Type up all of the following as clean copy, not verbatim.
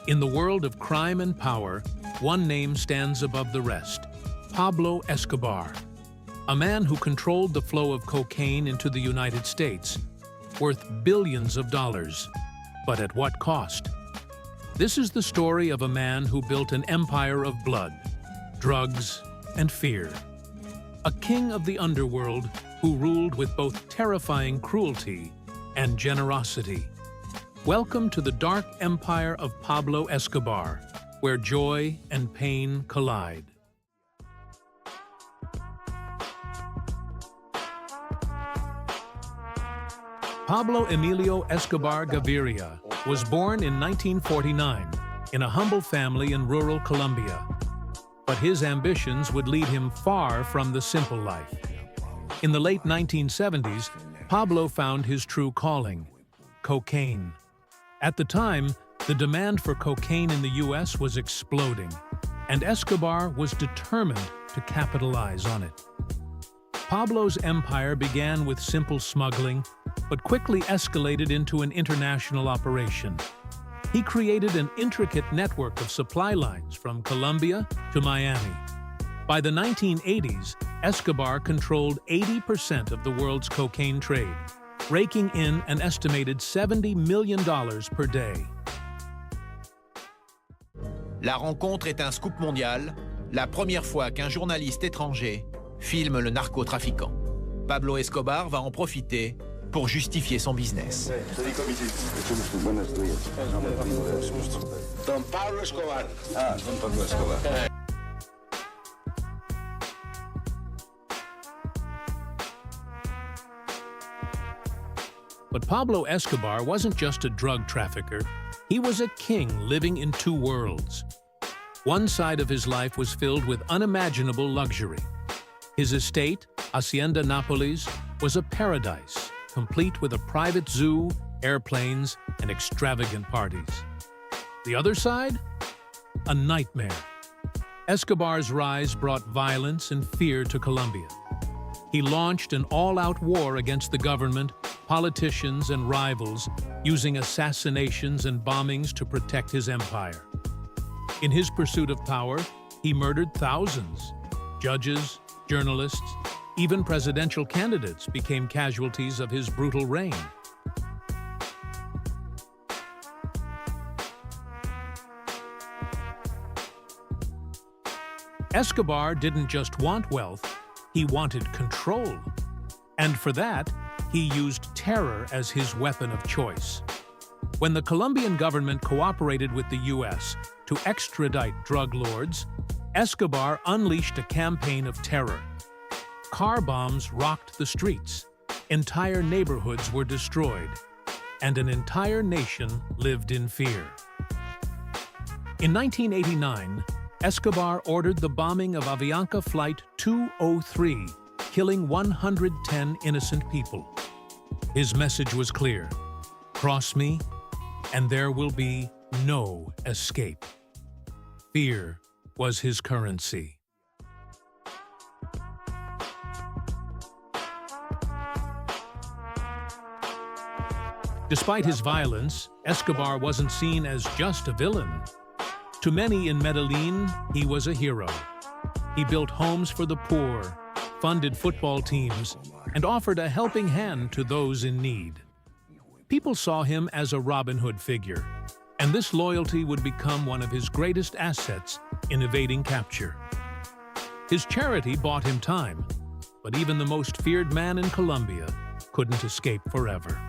In the world of crime and power, one name stands above the rest: Pablo Escobar, a man who controlled the flow of cocaine into the United States, worth billions of dollars. But at what cost? This is the story of a man who built an empire of blood, drugs, and fear. A king of the underworld who ruled with both terrifying cruelty and generosity. Welcome to the dark empire of Pablo Escobar, where joy and pain collide. Pablo Emilio Escobar Gaviria was born in 1949 in a humble family in rural Colombia. But his ambitions would lead him far from the simple life. In the late 1970s, Pablo found his true calling: cocaine. At the time, the demand for cocaine in the U.S. was exploding, and Escobar was determined to capitalize on it. Pablo's empire began with simple smuggling, but quickly escalated into an international operation. He created an intricate network of supply lines from Colombia to Miami. By the 1980s, Escobar controlled 80% of the world's cocaine trade, raking in an estimated $70 million per day. La rencontre est un scoop mondial, la première fois qu'un journaliste étranger filme le narcotrafiquant. Pablo Escobar va en profiter pour justifier son business. Don Pablo Escobar. Don Pablo Escobar. But Pablo Escobar wasn't just a drug trafficker. He was a king living in two worlds. One side of his life was filled with unimaginable luxury. His estate, Hacienda Nápoles, was a paradise, complete with a private zoo, airplanes, and extravagant parties. The other side? A nightmare. Escobar's rise brought violence and fear to Colombia. He launched an all-out war against the government, politicians, and rivals, using assassinations and bombings to protect his empire. In his pursuit of power, he murdered thousands. Judges, journalists, even presidential candidates became casualties of his brutal reign. Escobar didn't just want wealth, he wanted control. And for that, he used terror as his weapon of choice. When the Colombian government cooperated with the U.S. to extradite drug lords, Escobar unleashed a campaign of terror. Car bombs rocked the streets, entire neighborhoods were destroyed, and an entire nation lived in fear. In 1989, Escobar ordered the bombing of Avianca Flight 203, killing 110 innocent people. His message was clear: cross me, and there will be no escape. Fear was his currency. Despite his violence, Escobar wasn't seen as just a villain. To many in Medellin, he was a hero. He built homes for the poor, funded football teams, and offered a helping hand to those in need. People saw him as a Robin Hood figure, and this loyalty would become one of his greatest assets in evading capture. His charity bought him time, but even the most feared man in Colombia couldn't escape forever.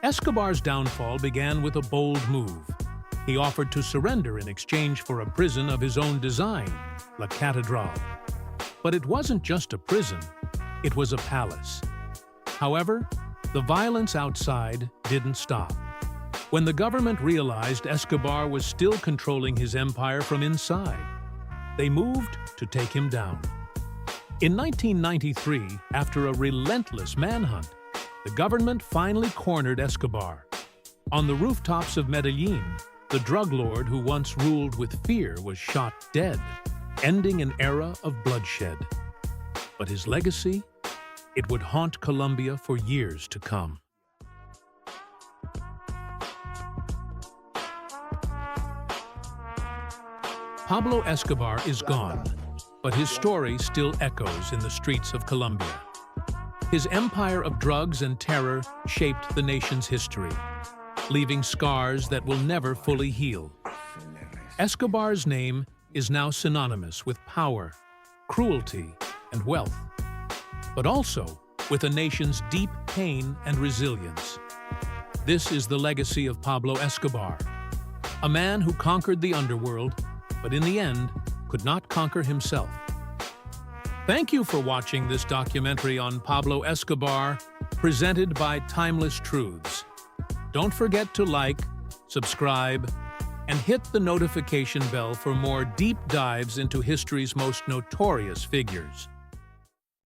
Escobar's downfall began with a bold move. He offered to surrender in exchange for a prison of his own design, La Catedral. But it wasn't just a prison, it was a palace. However, the violence outside didn't stop. When the government realized Escobar was still controlling his empire from inside, they moved to take him down. In 1993, after a relentless manhunt, the government finally cornered Escobar. On the rooftops of Medellin, the drug lord who once ruled with fear was shot dead, ending an era of bloodshed. But his legacy it would haunt Colombia for years to come. Pablo Escobar is gone, but his story still echoes in the streets of Colombia. His empire of drugs and terror shaped the nation's history, leaving scars that will never fully heal. Escobar's name is now synonymous with power, cruelty, and wealth, but also with a nation's deep pain and resilience. This is the legacy of Pablo Escobar, a man who conquered the underworld, but in the end, could not conquer himself. Thank you for watching this documentary on Pablo Escobar, presented by Timeless Truths. Don't forget to like, subscribe, and hit the notification bell for more deep dives into history's most notorious figures.